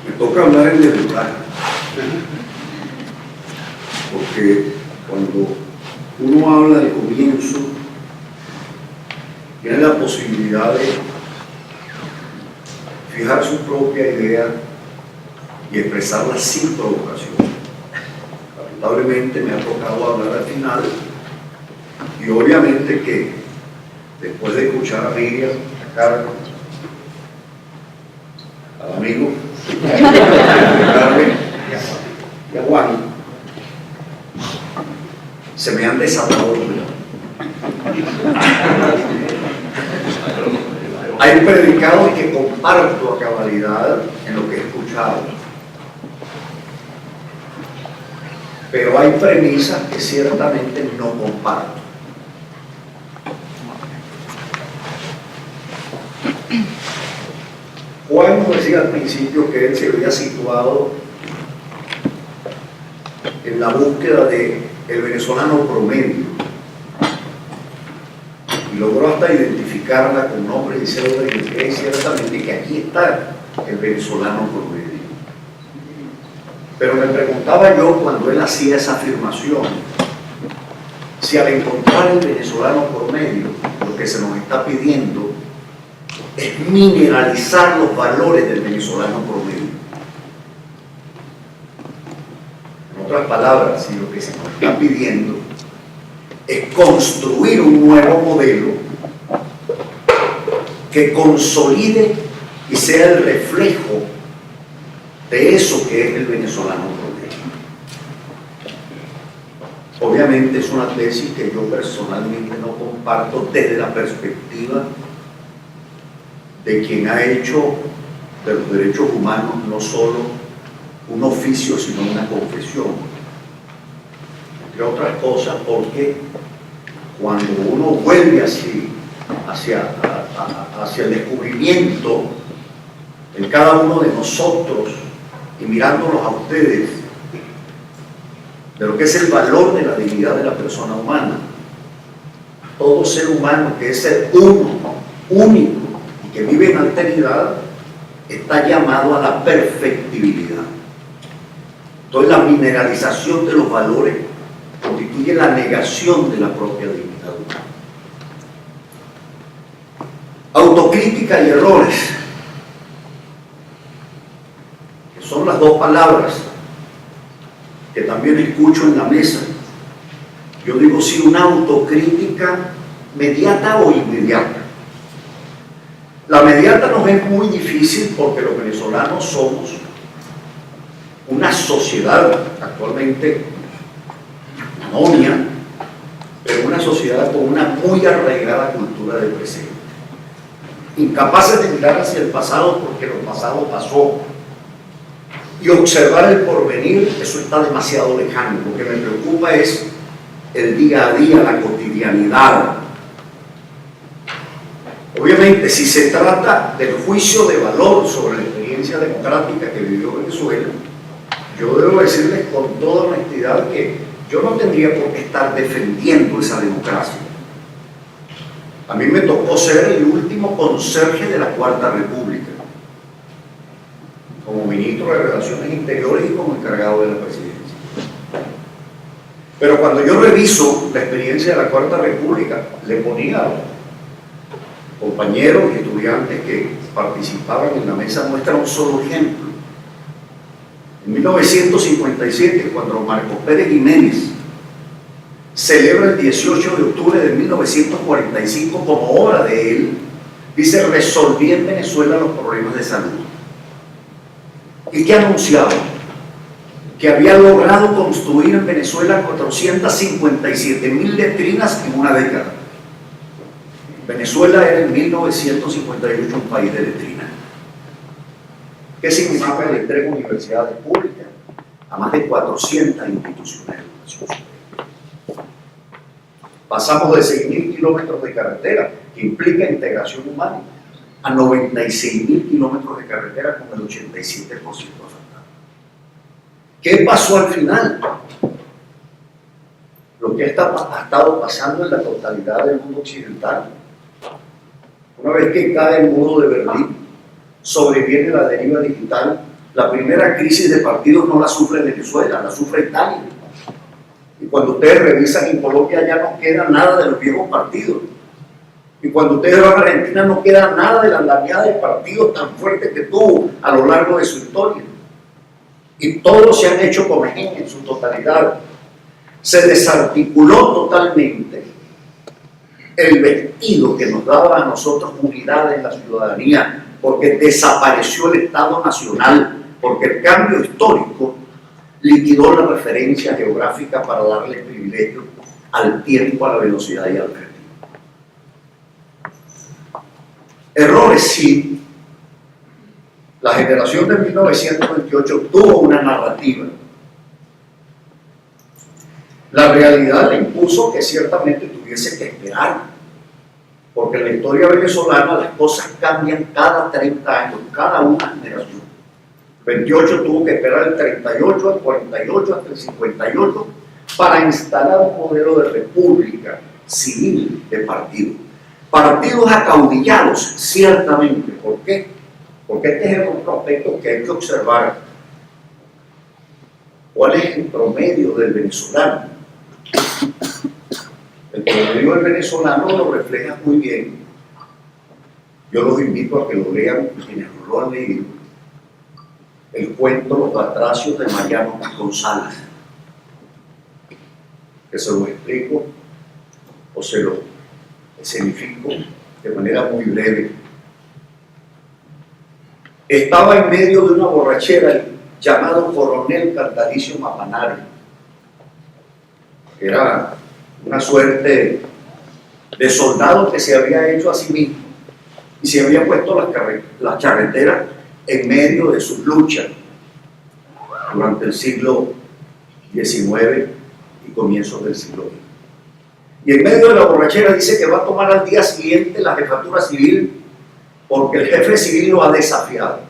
Me toca hablar en desventaja, porque cuando uno habla de comienzo, tiene la posibilidad de fijar su propia idea y expresarla sin provocación. Lamentablemente me ha tocado hablar al final, y obviamente que después de escuchar a Miriam, a Carmen, al amigo, a Carmen y a Juan, se me han desatado los dedos. Hay predicados que comparto a cabalidad en lo que he escuchado, pero hay premisas que ciertamente no comparto. Juan nos decía al principio que él se había situado en la búsqueda del venezolano promedio y logró hasta identificarla con nombre y cédula de identidad, y ciertamente que aquí está el venezolano promedio. Pero me preguntaba yo, cuando él hacía esa afirmación, si al encontrar el venezolano promedio, lo que se nos está pidiendo es mineralizar los valores del venezolano promedio. En otras palabras, si lo que se nos está pidiendo es construir un nuevo modelo que consolide y sea el reflejo de eso que es el venezolano promedio. Obviamente es una tesis que yo personalmente no comparto desde la perspectiva de quien ha hecho de los derechos humanos no solo un oficio, sino una confesión. Entre otras cosas, porque cuando uno vuelve así hacia el descubrimiento en cada uno de nosotros y mirándolos a ustedes de lo que es el valor de la dignidad de la persona humana, todo ser humano que es ser uno, único y que vive en alteridad, está llamado a la perfectibilidad. Entonces la mineralización de los valores constituye la negación de la propia dignidad humana. Autocrítica y errores, que son las dos palabras que también escucho en la mesa. Yo digo, sí, una autocrítica mediata o inmediata. La mediata nos es muy difícil porque los venezolanos somos una sociedad actualmente anomia, pero una sociedad con una muy arraigada cultura del presente. Incapaces de mirar hacia el pasado porque lo pasado pasó y observar el porvenir, eso está demasiado lejano. Lo que me preocupa es el día a día, la cotidianidad. Obviamente, si se trata del juicio de valor sobre la experiencia democrática que vivió Venezuela, yo debo decirles con toda honestidad que yo no tendría por qué estar defendiendo esa democracia. A mí me tocó ser el último conserje de la Cuarta República, como ministro de Relaciones Interiores y como encargado de la presidencia. Pero cuando yo reviso la experiencia de la Cuarta República, le ponía a compañeros y estudiantes que participaban en la mesa nuestra un solo ejemplo. En 1957, cuando Marcos Pérez Jiménez celebra el 18 de octubre de 1945 como obra de él, dice: resolví en Venezuela los problemas de salud. ¿Y qué anunciaba? Que había logrado construir en Venezuela 457.000 letrinas en una década. Venezuela era en 1958 un país de letrinas. ¿Qué significa el 3 universidades públicas? A más de 400 instituciones de educación superior. Pasamos de 6.000 kilómetros de carretera, que implica integración humana, a 96.000 kilómetros de carretera con el 87% afectado. ¿Qué pasó al final? Lo que ha estado pasando en la totalidad del mundo occidental. Una vez que cae el muro de Berlín, sobreviene la deriva digital. La primera crisis de partidos no la sufre Venezuela, la sufre Italia. Y cuando ustedes revisan en Colombia ya no queda nada de los viejos partidos. Y cuando ustedes van a Argentina no queda nada de la andamiada de partidos tan fuerte que tuvo a lo largo de su historia. Y todos se han hecho comején en su totalidad. Se desarticuló totalmente el vestido que nos daba a nosotros unidad en la ciudadanía, porque desapareció el Estado Nacional, porque el cambio histórico liquidó la referencia geográfica para darle privilegio al tiempo, a la velocidad y al ritmo. Errores sí. La generación de 1928 tuvo una narrativa. La realidad le impuso que ciertamente tuviese que esperar, porque en la historia venezolana las cosas cambian cada 30 años, cada una generación. 28 tuvo que esperar el 38, el 48, hasta el 58 para instalar un modelo de república civil de partido. Partidos acaudillados, ciertamente. ¿Por qué? Porque este es otro aspecto que hay que observar. ¿Cuál es el promedio del venezolano? El promedio del venezolano lo refleja muy bien. Yo los invito a que lo lean, quienes no lo han leído. El cuento Los Batracios de Mariano González, que se lo explico o se lo escenifico de manera muy breve. Estaba en medio de una borrachera el llamado coronel Cantalicio Mapanari. Era una suerte de soldado que se había hecho a sí mismo y se había puesto las charreteras en medio de sus luchas durante el siglo XIX y comienzos del siglo XX. Y en medio de la borrachera dice que va a tomar al día siguiente la jefatura civil porque el jefe civil lo ha desafiado.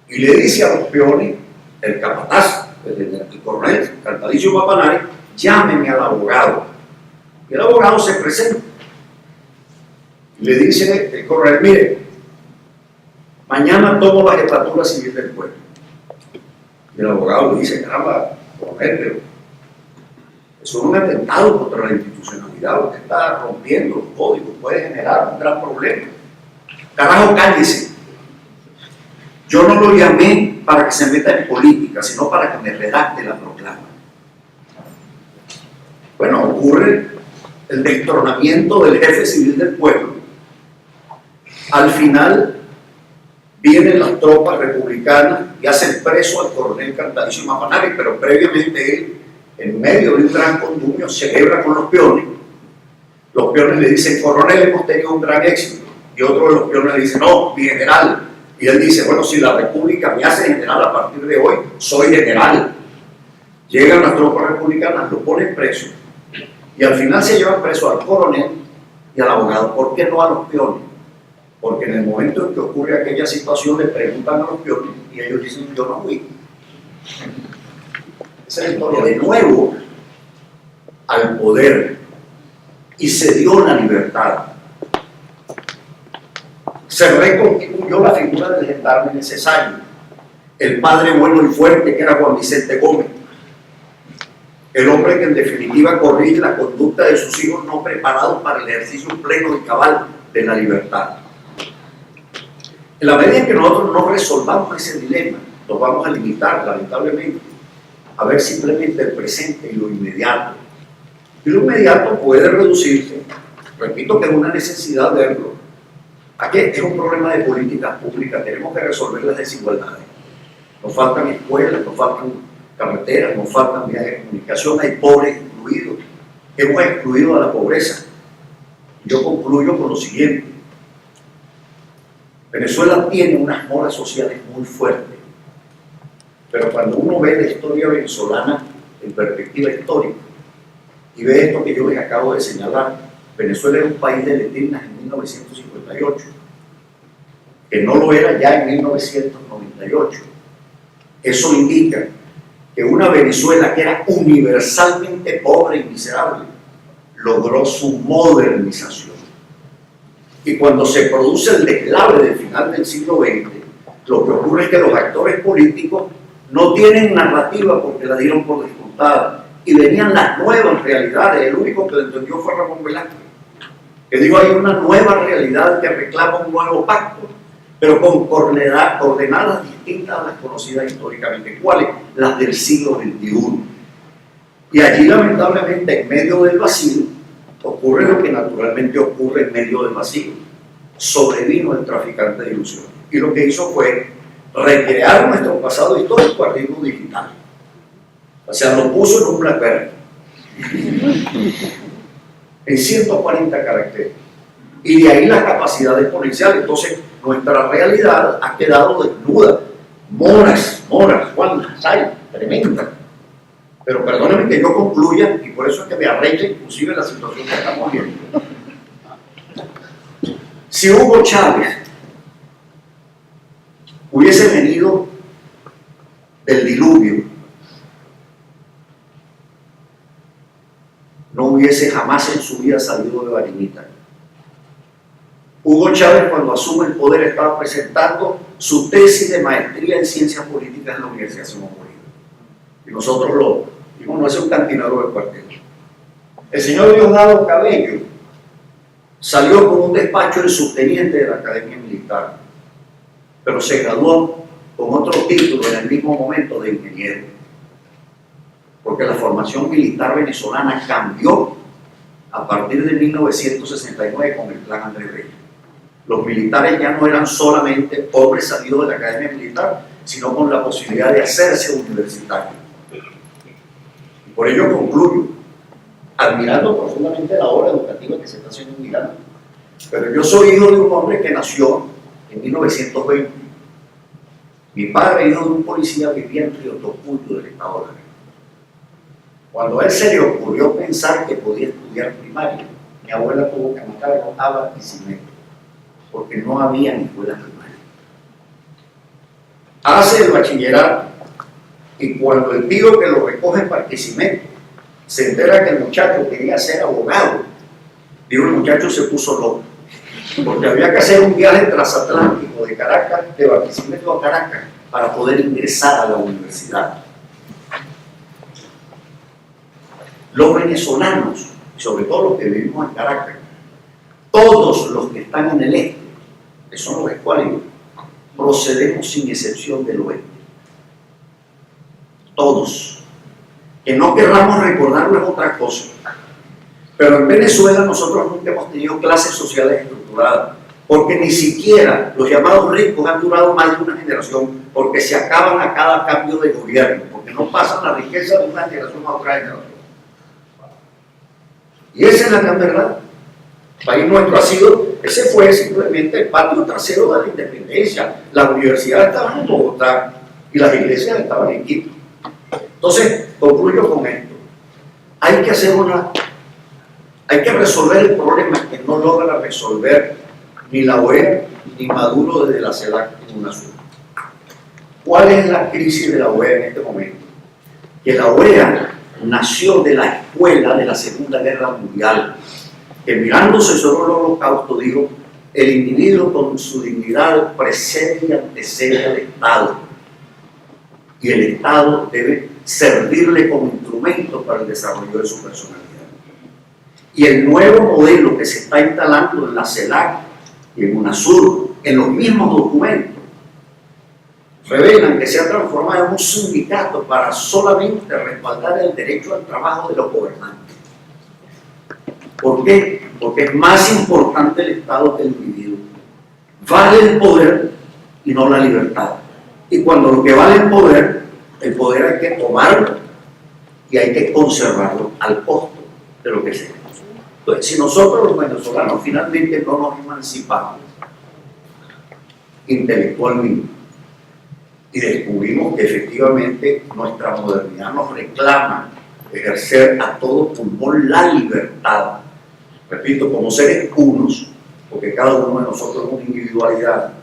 Y le dice a los peones, el capataz, el coronel Cantalicio Mapanari, llámeme al abogado. Y el abogado se presenta. Y le dice el coronel, mire, mañana tomo la jefatura civil del pueblo. Y el abogado le dice, caramba, coronel, pero eso es un atentado contra la institucionalidad, usted está rompiendo los códigos, puede generar un gran problema. Carajo, cállese. Yo no lo llamé para que se meta en política, sino para que me redacte la proclama. Bueno, ocurre el destronamiento del jefe civil del pueblo. Al final vienen las tropas republicanas y hacen preso al coronel Cantalicio Mapanari, pero previamente él, en medio de un gran condumio, celebra con los peones. Los peones le dicen, coronel, hemos tenido un gran éxito. Y otro de los peones le dice, no, mi general. Y él dice, bueno, si la república me hace general a partir de hoy, soy general. Llegan las tropas republicanas, lo ponen preso. Y al final se llevan preso al coronel y al abogado. ¿Por qué no a los peones? Porque en el momento en que ocurre aquella situación le preguntan a los peones y ellos dicen, yo no fui. Esa es la historia. De nuevo al poder y se dio la libertad. Se reconstituyó la figura del gendarme necesario, el padre bueno y fuerte que era Juan Vicente Gómez, el hombre que en definitiva corrige la conducta de sus hijos no preparados para el ejercicio pleno y cabal de la libertad. En la medida en que nosotros no resolvamos ese dilema, nos vamos a limitar, lamentablemente, a ver simplemente el presente y lo inmediato. Y lo inmediato puede reducirse, repito que es una necesidad verlo. Aquí es un problema de políticas públicas, tenemos que resolver las desigualdades. Nos faltan escuelas, nos faltan carreteras, nos faltan vías de comunicación, hay pobres excluidos. Hemos excluido a la pobreza. Yo concluyo con lo siguiente. Venezuela tiene unas moras sociales muy fuertes, pero cuando uno ve la historia venezolana en perspectiva histórica y ve esto que yo les acabo de señalar, Venezuela era un país de letrinas en 1958, que no lo era ya en 1998. Eso indica que una Venezuela que era universalmente pobre y miserable logró su modernización. Y cuando se produce el deslave del final del siglo XX, lo que ocurre es que los actores políticos no tienen narrativa porque la dieron por descontada. Y venían las nuevas realidades. El único que lo entendió fue Ramón Velázquez, que dijo: hay una nueva realidad que reclama un nuevo pacto, pero con coordenadas distintas a las conocidas históricamente. ¿Cuáles? Las del siglo XXI. Y allí, lamentablemente, en medio del vacío, ocurre lo que naturalmente ocurre en medio del vacío. Sobrevino el traficante de ilusiones. Y lo que hizo fue recrear nuestro pasado histórico al ritmo digital. O sea, lo puso en un BlackBerry. En 140 caracteres. Y de ahí la capacidad exponencial. Entonces, nuestra realidad ha quedado desnuda. Moras, cuántas hay, tremendas. Pero perdónenme que yo concluya, y por eso es que me arrecha inclusive la situación que estamos viendo. Si Hugo Chávez hubiese venido del diluvio, no hubiese jamás en su vida salido de Varinita. Hugo Chávez, cuando asume el poder, estaba presentando su tesis de maestría en ciencias políticas en la Universidad Simón Bolívar. Y nosotros lo dimos: no es un cantinero de cuartel. El señor Diosdado Cabello salió con un despacho de subteniente de la Academia Militar, pero se graduó con otro título en el mismo momento de ingeniero, porque la formación militar venezolana cambió a partir de 1969 con el Plan Andrés Bello. Los militares ya no eran solamente hombres salidos de la Academia Militar, sino con la posibilidad de hacerse universitarios. Y por ello concluyo, admirando profundamente la obra educativa que se está haciendo en Irán. Pero yo soy hijo de un hombre que nació en 1920. Mi padre, hijo de un policía, vivía en Río Tocuyo del estado de Aragua. Cuando a él se le ocurrió pensar que podía estudiar primaria, mi abuela tuvo que matar a Barquisimeto, porque no había ni escuela primaria. Hace el bachillerato, y cuando el tío que lo recoge en Barquisimeto se entera que el muchacho quería ser abogado, digo, el muchacho se puso loco, porque había que hacer un viaje transatlántico de Caracas, de Barquisimeto a Caracas, para poder ingresar a la universidad. Los venezolanos, sobre todo los que vivimos en Caracas, todos los que están en el este, que son los escuálidos, procedemos sin excepción del oeste. Todos. Que no querramos recordarlo es otra cosa. Pero en Venezuela nosotros nunca hemos tenido clases sociales estructuradas, porque ni siquiera los llamados ricos han durado más de una generación, porque se acaban a cada cambio de gobierno, porque no pasan la riqueza de una generación a otra generación. Y esa es la gran verdad. El país nuestro ha sido, ese fue simplemente el patio trasero de la independencia. La universidad estaba en Bogotá y las iglesias estaban en Quito. Entonces, concluyo con esto. Hay que resolver el problema que no logra resolver ni la OEA ni Maduro desde la CELAC en UNASUR. ¿Cuál es la crisis de la OEA en este momento? Que la OEA nació de la escuela de la Segunda Guerra Mundial, que mirándose sobre el Holocausto dijo: el individuo con su dignidad precede y antecede al Estado, y el Estado debe servirle como instrumento para el desarrollo de su personalidad. Y el nuevo modelo que se está instalando en la CELAC y en UNASUR, en los mismos documentos, revelan que se ha transformado en un sindicato para solamente respaldar el derecho al trabajo de los gobernantes. ¿Por qué? Porque es más importante el Estado que el individuo. Vale el poder y no la libertad. Y cuando lo que vale el poder hay que tomarlo y hay que conservarlo al costo de lo que sea. Entonces, si nosotros los venezolanos finalmente no nos emancipamos intelectualmente y descubrimos que efectivamente nuestra modernidad nos reclama ejercer a todo pulmón la libertad, repito, como seres unos, porque cada uno de nosotros es una individualidad,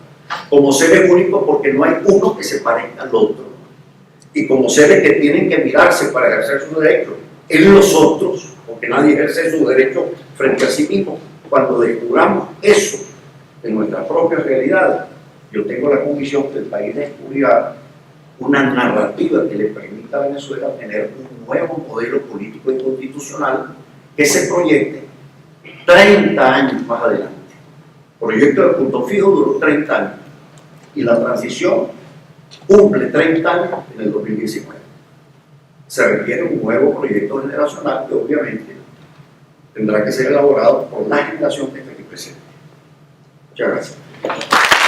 como seres únicos porque no hay uno que se parezca al otro, y como seres que tienen que mirarse para ejercer sus derechos en los otros, porque nadie ejerce su derecho frente a sí mismo. Cuando descubramos eso, de nuestra propia realidad, yo tengo la convicción que el país descubrirá una narrativa que le permita a Venezuela tener un nuevo modelo político y constitucional que se proyecte 30 años más adelante. El proyecto de Punto Fijo duró 30 años y la transición cumple 30 años en el 2019. Se requiere un nuevo proyecto generacional que obviamente tendrá que ser elaborado por la generación que está aquí presente. Muchas gracias.